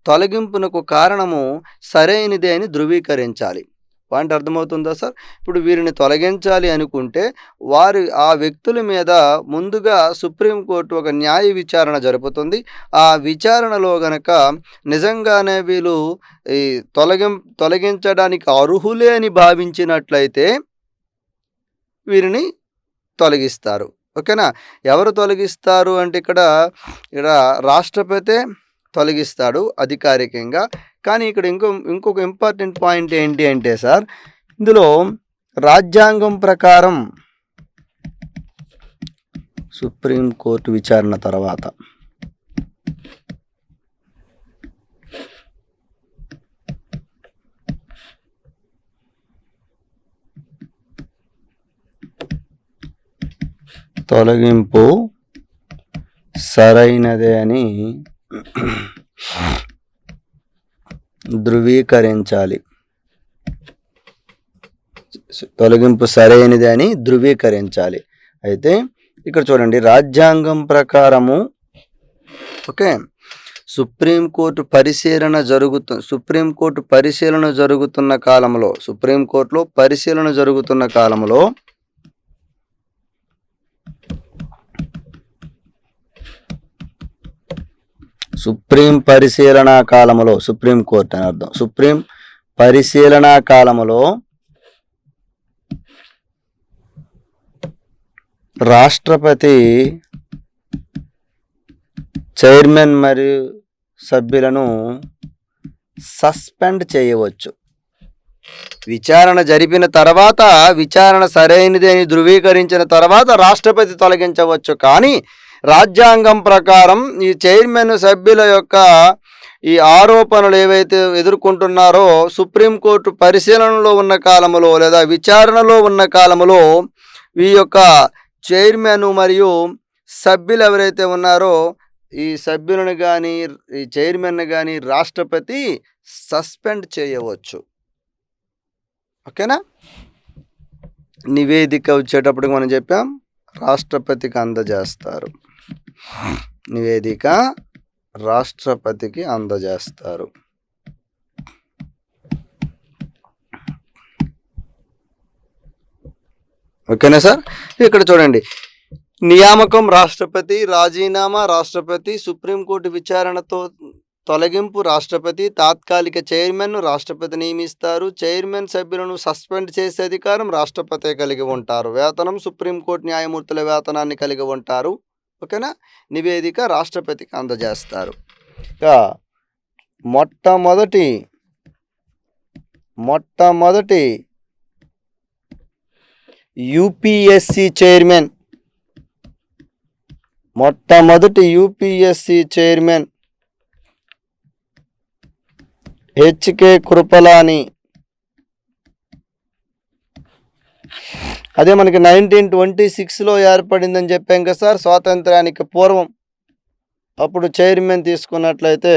తొలగింపునకు కారణము సరైనదే అని ధృవీకరించాలి. పాయింట్ అర్థమవుతుందా సార్? ఇప్పుడు వీరిని తొలగించాలి అనుకుంటే ఆ వ్యక్తుల మీద ముందుగా సుప్రీంకోర్టు ఒక న్యాయ విచారణ జరుపుతుంది. ఆ విచారణలో గనక నిజంగానే వీళ్ళు ఈ తొలగించడానికి అర్హులే అని భావించినట్లయితే వీరిని తొలగిస్తారు. ఓకేనా? ఎవరు తొలగిస్తారు అంటే ఇక్కడ రాష్ట్రపతి తొలగిస్తాడు అధికారికంగా. కానీ ఇక్కడ ఇంకొక ఇంపార్టెంట్ పాయింట్ ఏంటి అంటే సార్, ఇందులో రాజ్యాంగం ప్రకారం సుప్రీంకోర్టు విచారణ తర్వాత తొలగింపు సరైనదే అని ధృవీకరించాలి. అయితే ఇక్కడ చూడండి, రాజ్యాంగం ప్రకారము సుప్రీంకోర్టు పరిశీలన జరుగుతున్న కాలంలో సుప్రీంకోర్టులో పరిశీలన జరుగుతున్న కాలంలో సుప్రీంకోర్టు అని అర్థం. సుప్రీం పరిశీలనా కాలంలో రాష్ట్రపతి చైర్మన్ మరియు సభ్యులను సస్పెండ్ చేయవచ్చు. విచారణ జరిపిన తర్వాత విచారణ సరైనది అని ధృవీకరించిన తర్వాత రాష్ట్రపతి తొలగించవచ్చు. కానీ రాజ్యాంగం ప్రకారం ఈ చైర్మన్ సభ్యుల యొక్క ఈ ఆరోపణలు ఏవైతే ఎదుర్కొంటున్నారో సుప్రీంకోర్టు పరిశీలనలో ఉన్న కాలంలో లేదా విచారణలో ఉన్న కాలంలో ఈ యొక్క చైర్మన్ మరియు సభ్యులు ఎవరైతే ఉన్నారో ఈ సభ్యులను కానీ ఈ చైర్మన్ కానీ రాష్ట్రపతి సస్పెండ్ చేయవచ్చు. ఓకేనా? నివేదిక వచ్చేటప్పటికి మనం చెప్పాం రాష్ట్రపతికి అందజేస్తారు. నివేదిక రాష్ట్రపతికి అందజేస్తారు. ఓకేనా సార్? ఇక్కడ చూడండి, నియామకం రాష్ట్రపతి, రాజీనామా రాష్ట్రపతి, సుప్రీంకోర్టు విచారణతో తొలగింపు రాష్ట్రపతి, తాత్కాలిక చైర్మన్ను రాష్ట్రపతి నియమిస్తారు. చైర్మన్ సభ్యులను సస్పెండ్ చేసే అధికారం రాష్ట్రపతి కలిగి ఉంటారు. వేతనం సుప్రీంకోర్టు న్యాయమూర్తుల వేతనాన్ని కలిగి ఉంటారు. ఓకేనా? నివేదిక రాష్ట్రపతికి అందజేస్తారు. మొట్టమొదటి యూపీఎస్సి చైర్మన్ హెచ్కే కృపలాని. అదే మనకి 1926లో ఏర్పడిందని చెప్పాం కదా సార్, స్వాతంత్రానికి పూర్వం. అప్పుడు చైర్మన్ తీసుకున్నట్లయితే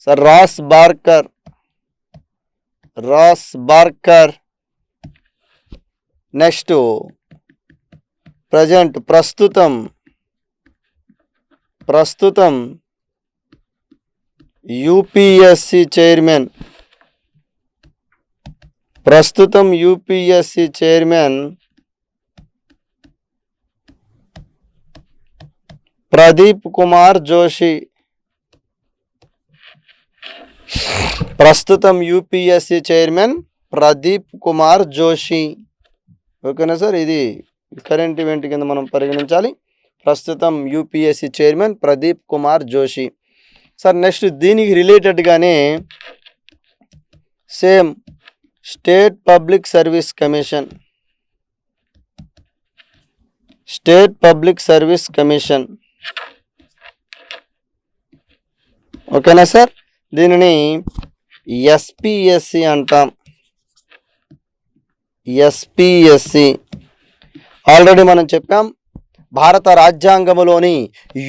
సార్ రాస్ బార్కర్. నెక్స్ట్ ప్రస్తుతం యూపీఎస్సి చైర్మన్ ప్రదీప్ కుమార్ జోషి ప్రస్తుతం యూపీఎస్సి చైర్మన్ ప్రదీప్ కుమార్ జోషి. ఓకేనా సార్, ఇది కరెంట్ ఈవెంట్ కింద మనం పరిగణించాలి. ప్రస్తుతం UPSC chairman Pradeep Kumar Joshi. Sir next దీనికి రిలేటెడ్గానే same state public service commission, state public service commission. ఓకేనా సార్, దీనిని ఎస్పిఎస్సి అంటాం. ఎస్పిఎస్సి ఆల్రెడీ మనం చెప్పాం. భారత రాజ్యాంగంలోని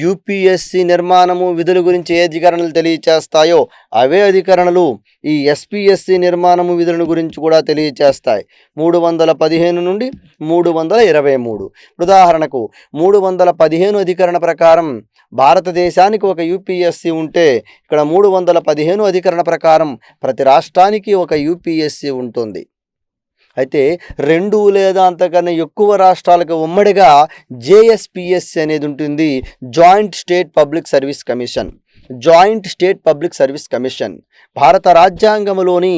యూపీఎస్సి నిర్మాణము విధుల గురించి ఏ అధికరణలు తెలియచేస్తాయో అవే అధికరణలు ఈ ఎస్పిఎస్సి నిర్మాణము విధుల గురించి కూడా తెలియచేస్తాయి. 315 నుండి 323. ఉదాహరణకు 315 అధికరణ ప్రకారం భారతదేశానికి ఒక యూపీఎస్సి ఉంటే ఇక్కడ 315 అధికరణ ప్రకారం ప్రతి రాష్ట్రానికి ఒక యూపీఎస్సి ఉంటుంది. అయితే 2 లేదా అంతకన్నా ఎక్కువ రాష్ట్రాలకు ఉమ్మడిగా జేఎస్పిఎస్సి అనేది ఉంటుంది, joint state public service commission. Joint state public service commission భారత రాజ్యాంగంలోని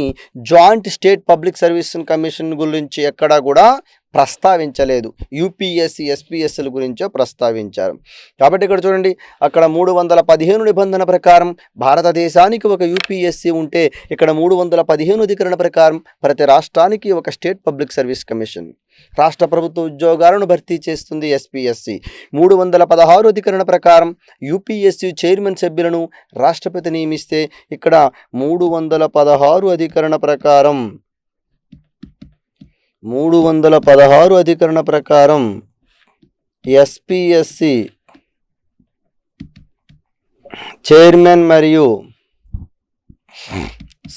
joint state public service commission గురించి ఎక్కడా కూడా ప్రస్తావించలేదు. యూపీఎస్సి ఎస్పిఎస్సిల గురించే ప్రస్తావించారు. కాబట్టి ఇక్కడ చూడండి, అక్కడ 315 నిబంధన ప్రకారం భారతదేశానికి ఒక యూపీఎస్సి ఉంటే ఇక్కడ 315 అధికరణ ప్రకారం ప్రతి రాష్ట్రానికి ఒక స్టేట్ పబ్లిక్ సర్వీస్ కమిషన్. రాష్ట్ర ప్రభుత్వ ఉద్యోగాలను భర్తీ చేస్తుంది ఎస్పిఎస్సి. 316 అధికరణ ప్రకారం యూపీఎస్సి చైర్మన్ సభ్యులను రాష్ట్రపతి నియమిస్తే ఇక్కడ 316 అధికరణ ప్రకారం 316 అధికరణ ప్రకారం ఎస్పిఎస్సి చైర్మన్ మరియు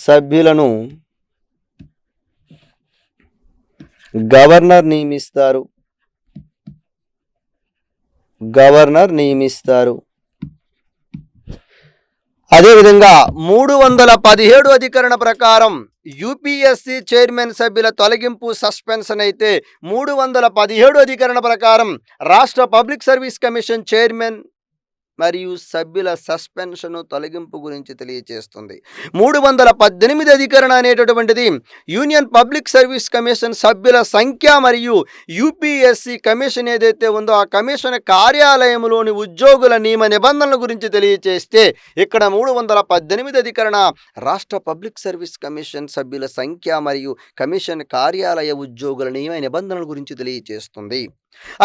సభ్యులను గవర్నర్ నియమిస్తారు. అదేవిధంగా 317 అధికరణ ప్రకారం యూపీఎస్సి చైర్మన్ సభ్యుల తొలగింపు సస్పెన్షన్ అయితే 317 అధికరణ ప్రకారం రాష్ట్ర పబ్లిక్ సర్వీస్ కమిషన్ చైర్మన్ మరియు సభ్యుల సస్పెన్షన్ తొలగింపు గురించి తెలియజేస్తుంది. 318 అధికరణ అనేటటువంటిది యూనియన్ పబ్లిక్ సర్వీస్ కమిషన్ సభ్యుల సంఖ్య మరియు యూపీఎస్సి కమిషన్ ఏదైతే ఉందో ఆ కమిషన్ కార్యాలయంలోని ఉద్యోగుల నియమ నిబంధనల గురించి తెలియజేస్తే ఇక్కడ 318 అధికరణ రాష్ట్ర పబ్లిక్ సర్వీస్ కమిషన్ సభ్యుల సంఖ్య మరియు కమిషన్ కార్యాలయ ఉద్యోగుల నియమ నిబంధనల గురించి తెలియజేస్తుంది.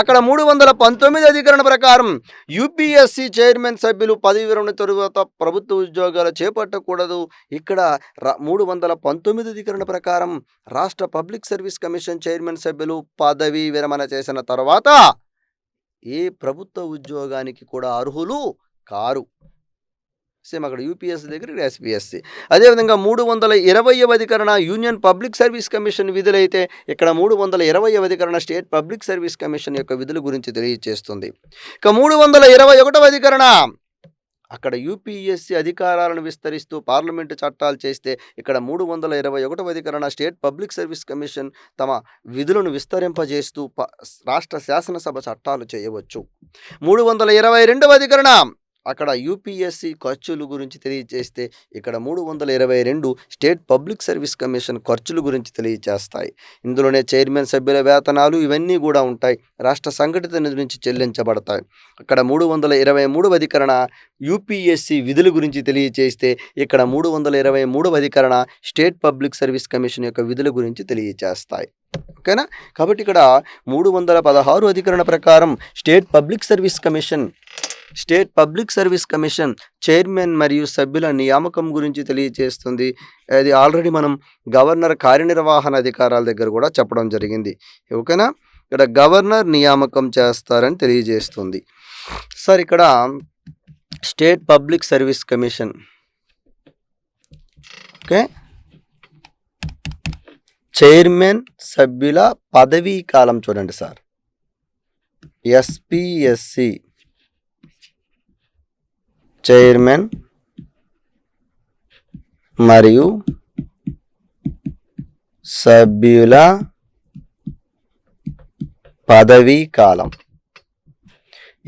అక్కడ 319 అధికరణ ప్రకారం యూపీఎస్సి చైర్మన్ సభ్యులు పదవి విరమణ తరువాత ప్రభుత్వ ఉద్యోగాలు చేపట్టకూడదు. ఇక్కడ 319 అధికరణ ప్రకారం రాష్ట్ర పబ్లిక్ సర్వీస్ కమిషన్ చైర్మన్ సభ్యులు పదవి విరమణ చేసిన తర్వాత ఏ ప్రభుత్వ ఉద్యోగానికి కూడా అర్హులు కారు. సేమ్ అక్కడ యూపీఎస్సి దగ్గర ఎస్పిఎస్సి. అదేవిధంగా 320వ అధికరణ యూనియన్ పబ్లిక్ సర్వీస్ కమిషన్ విధులైతే ఇక్కడ 320వ అధికరణ స్టేట్ పబ్లిక్ సర్వీస్ కమిషన్ యొక్క విధుల గురించి తెలియజేస్తుంది. ఇక 321వ అధికరణ అక్కడ యూపీఎస్సి అధికారాలను విస్తరిస్తూ పార్లమెంటు చట్టాలు చేస్తే ఇక్కడ 321వ అధికరణ స్టేట్ పబ్లిక్ సర్వీస్ కమిషన్ తమ విధులను విస్తరింపజేస్తూ రాష్ట్ర శాసనసభ చట్టాలు చేయవచ్చు. 322వ అధికరణ అక్కడ యూపీఎస్సి ఖర్చుల గురించి తెలియజేస్తే ఇక్కడ 322 స్టేట్ పబ్లిక్ సర్వీస్ కమిషన్ ఖర్చుల గురించి తెలియజేస్తాయి. ఇందులోనే చైర్మన్ సభ్యుల వేతనాలు ఇవన్నీ కూడా ఉంటాయి, రాష్ట్ర సంఘటిత నిధి నుంచి చెల్లించబడతాయి. అక్కడ 323వ అధికరణ యూపీఎస్సి విధుల గురించి తెలియజేస్తే ఇక్కడ 323వ అధికరణ స్టేట్ పబ్లిక్ సర్వీస్ కమిషన్ యొక్క విధుల గురించి తెలియజేస్తాయి. ఓకేనా, కాబట్టి ఇక్కడ 316 అధికరణ ప్రకారం state public service commission chairman మరియు సభ్యుల నియామకం గురించి తెలియజేస్తుంది. అది ఆల్రెడీ మనం గవర్నర్ కార్యనిర్వహణ అధికారాల దగ్గర కూడా చెప్పడం జరిగింది. ఓకేనా, ఇక్కడ గవర్నర్ నియామకం చేస్తారని తెలియజేస్తుంది. సార్ ఇక్కడ state public service commission okay chairman సభ్యుల పదవీ కాలం చూడండి సార్. ఎస్పిఎస్సి చైర్మన్ మరియు సభ్యుల పదవీ కాలం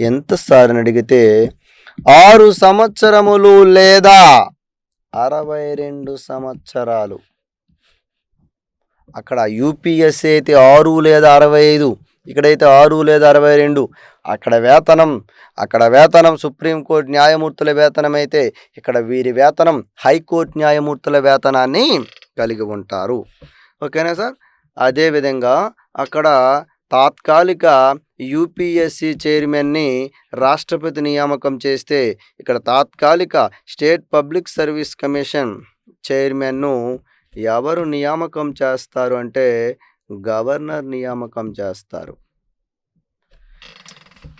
ఎంత సార్ అని అడిగితే 6 సంవత్సరములు లేదా 62 సంవత్సరాలు. అక్కడ యూపీఎస్సీ అయితే 6 లేదా 65, ఇక్కడైతే 6 లేదా 62. అక్కడ వేతనం సుప్రీంకోర్టు న్యాయమూర్తుల వేతనం అయితే ఇక్కడ వీరి వేతనం హైకోర్టు న్యాయమూర్తుల వేతనాన్ని కలిగి ఉంటారు. ఓకేనా సార్? అదేవిధంగా అక్కడ తాత్కాలిక యూపీఎస్సీ చైర్మన్ని రాష్ట్రపతి నియామకం చేస్తే ఇక్కడ తాత్కాలిక స్టేట్ పబ్లిక్ సర్వీస్ కమిషన్ చైర్మన్ను ఎవరు నియామకం చేస్తారు అంటే గవర్నర్ నియామకం చేస్తారు.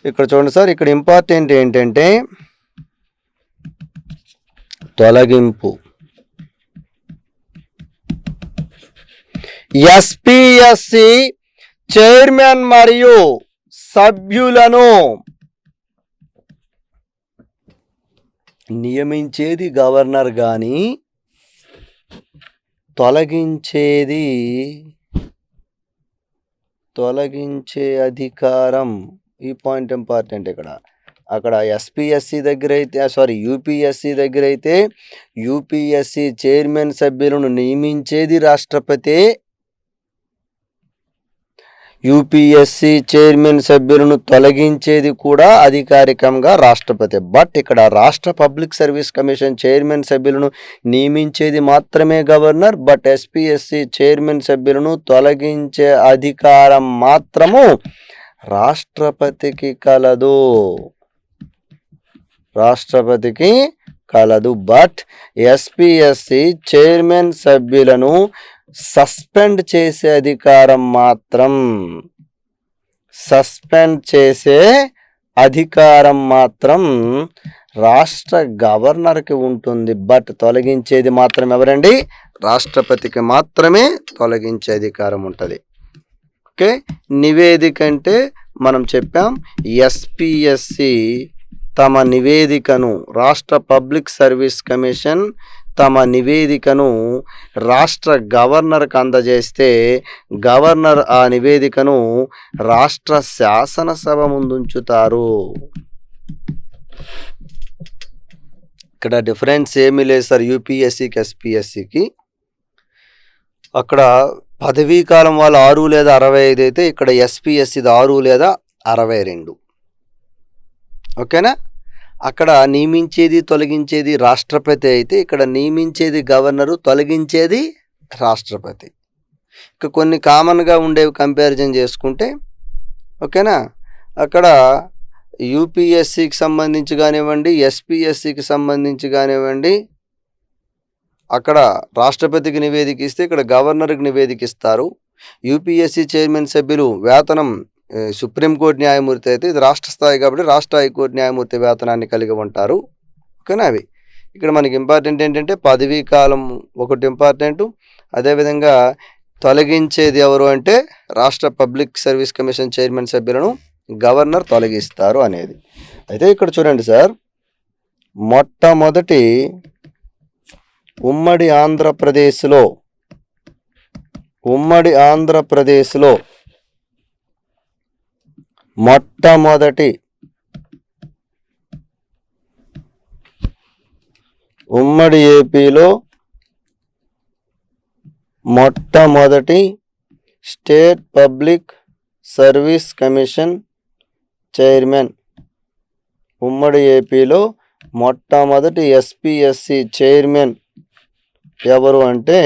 ఇక్కడ చూడండి సార్, ఇక్కడ ఇంపార్టెంట్ ఏంటంటే తొలగింపు. ఎస్పీఎస్సి చైర్మన్ మరియు సభ్యులను నియమించేది గవర్నర్ కానీ తొలగించే అధికారం, ఈ పాయింట్ ఇంపార్టెంట్ ఇక్కడ. అక్కడ ఎస్పీఎస్సి దగ్గర అయితే యూపీఎస్సి దగ్గర అయితే యూపీఎస్సి చైర్మన్ సభ్యులను నియమించేది రాష్ట్రపతి, యూపీఎస్సి చైర్మన్ సభ్యులను తొలగించేది కూడా అధికారికంగా రాష్ట్రపతి. బట్ ఇక్కడ రాష్ట్ర పబ్లిక్ సర్వీస్ కమిషన్ చైర్మన్ సభ్యులను నియమించేది మాత్రమే గవర్నర్. బట్ ఎస్పీఎస్సి చైర్మన్ సభ్యులను తొలగించే అధికారం మాత్రము రాష్ట్రపతికి కలదు. బట్ ఎస్పీఎస్సి చైర్మన్ సభ్యులను సస్పెండ్ చేసే అధికారం మాత్రం రాష్ట్ర గవర్నర్కి ఉంటుంది. బట్ తొలగించేది మాత్రం ఎవరండి? రాష్ట్రపతికి మాత్రమే తొలగించే అధికారం ఉంటుంది. ఓకే, నివేదిక అంటే మనం చెప్పాం ఎస్పీఎస్సి తమ నివేదికను, రాష్ట్ర పబ్లిక్ సర్వీస్ కమిషన్ తమ నివేదికను రాష్ట్ర గవర్నర్కి అందజేస్తే గవర్నర్ ఆ నివేదికను రాష్ట్ర శాసనసభ ముందుంచుతారు. ఇక్కడ డిఫరెన్స్ ఏమీ లేదు సార్ యూపీఎస్సికి ఎస్పీఎస్సికి. అక్కడ పదవీ కాలం వాళ్ళు 6 లేదా 65 అయితే ఇక్కడ ఎస్పీఎస్సిది 6 లేదా 62. ఓకేనా? అక్కడ నియమించేది తొలగించేది రాష్ట్రపతి అయితే ఇక్కడ నియమించేది గవర్నరు, తొలగించేది రాష్ట్రపతి. ఇక కొన్ని కామన్గా ఉండేవి కంపారిజన్ చేసుకుంటే, ఓకేనా, అక్కడ యూపీఎస్సికి సంబంధించి కానివ్వండి, ఎస్పీఎస్సికి సంబంధించి కానివ్వండి, అక్కడ రాష్ట్రపతికి నివేదిక ఇస్తే ఇక్కడ గవర్నర్కి నివేదిక ఇస్తారు. యూపీఎస్సి చైర్మన్ సభ్యులు వేతనం సుప్రీంకోర్టు న్యాయమూర్తి అయితే ఇది రాష్ట్ర స్థాయి కాబట్టి రాష్ట్ర హైకోర్టు న్యాయమూర్తి వేతనాన్ని కలిగి ఉంటారు. ఓకేనా? అవి ఇక్కడ మనకి ఇంపార్టెంట్ ఏంటంటే పదవీ కాలం ఒకటి ఇంపార్టెంట్, అదేవిధంగా తొలగించేది ఎవరు అంటే రాష్ట్ర పబ్లిక్ సర్వీస్ కమిషన్ చైర్మన్ సభ్యులను గవర్నర్ తొలగిస్తారు అనేది. అయితే ఇక్కడ చూడండి సార్, మొట్టమొదటి ఉమ్మడి ఆంధ్రప్రదేశ్లో మొట్టమొదటి ఉమ్మడి ఏపీలో మొట్టమొదటి state public service commission chairman, ఉమ్మడి ఏపీలో మొట్టమొదటి ఎస్పీఎస్సి చైర్మన్ ఎవరు అంటే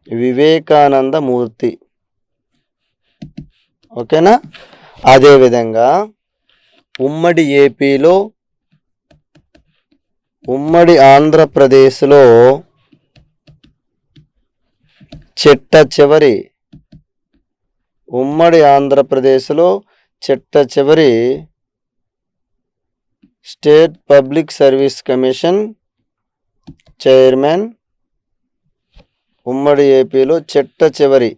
వివేకానందమూర్తి. ఓకేనా? అదేవిధంగా ఉమ్మడి ఏపీలో ఉమ్మడి ఆంధ్రప్రదేశ్లో చిట్ట చివరి state public service commission chairman, ఉమ్మడి ఏపీలో చిట్ట చివరి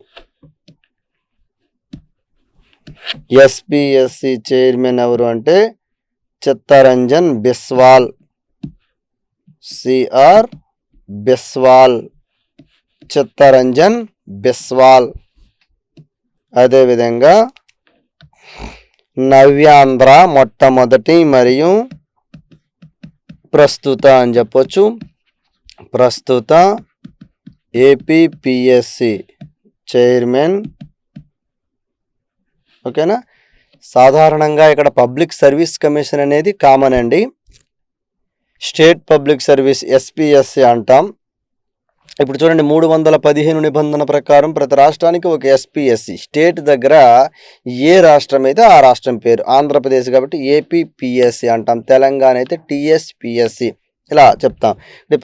ఎస్పీఎస్సి చైర్మన్ ఎవరు అంటే చిత్తరంజన్ బిస్వాల్, సిఆర్ బిస్వాల్, చిత్తరంజన్ బిస్వాల్. అదేవిధంగా నవ్యాంధ్ర మొట్టమొదటి మరియు ప్రస్తుత అని చెప్పొచ్చు. ప్రస్తుత ఏపీపీఎస్సి చైర్మన్. ఓకేనా. సాధారణంగా ఇక్కడ పబ్లిక్ సర్వీస్ కమిషన్ అనేది కామన్ అండి. స్టేట్ పబ్లిక్ సర్వీస్ ఎస్పీఎస్సి అంటాం. ఇప్పుడు చూడండి 315 నిబంధన ప్రకారం ప్రతి రాష్ట్రానికి ఒక ఎస్పీఎస్సి. స్టేట్ దగ్గర ఏ రాష్ట్రం అయితే ఆ రాష్ట్రం పేరు. ఆంధ్రప్రదేశ్ కాబట్టి ఏపీపీఎస్సి అంటాం. తెలంగాణ అయితే టీఎస్పీఎస్సి. ఇలా చెప్తాం.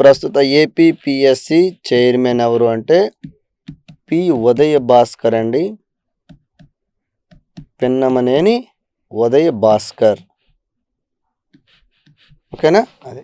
ప్రస్తుత ఏపీపీఎస్సి చైర్మన్ ఎవరు అంటే పి ఉదయ భాస్కర్ అండి. పిన్నమనేని ఉదయ భాస్కర్. ఓకేనా. అదే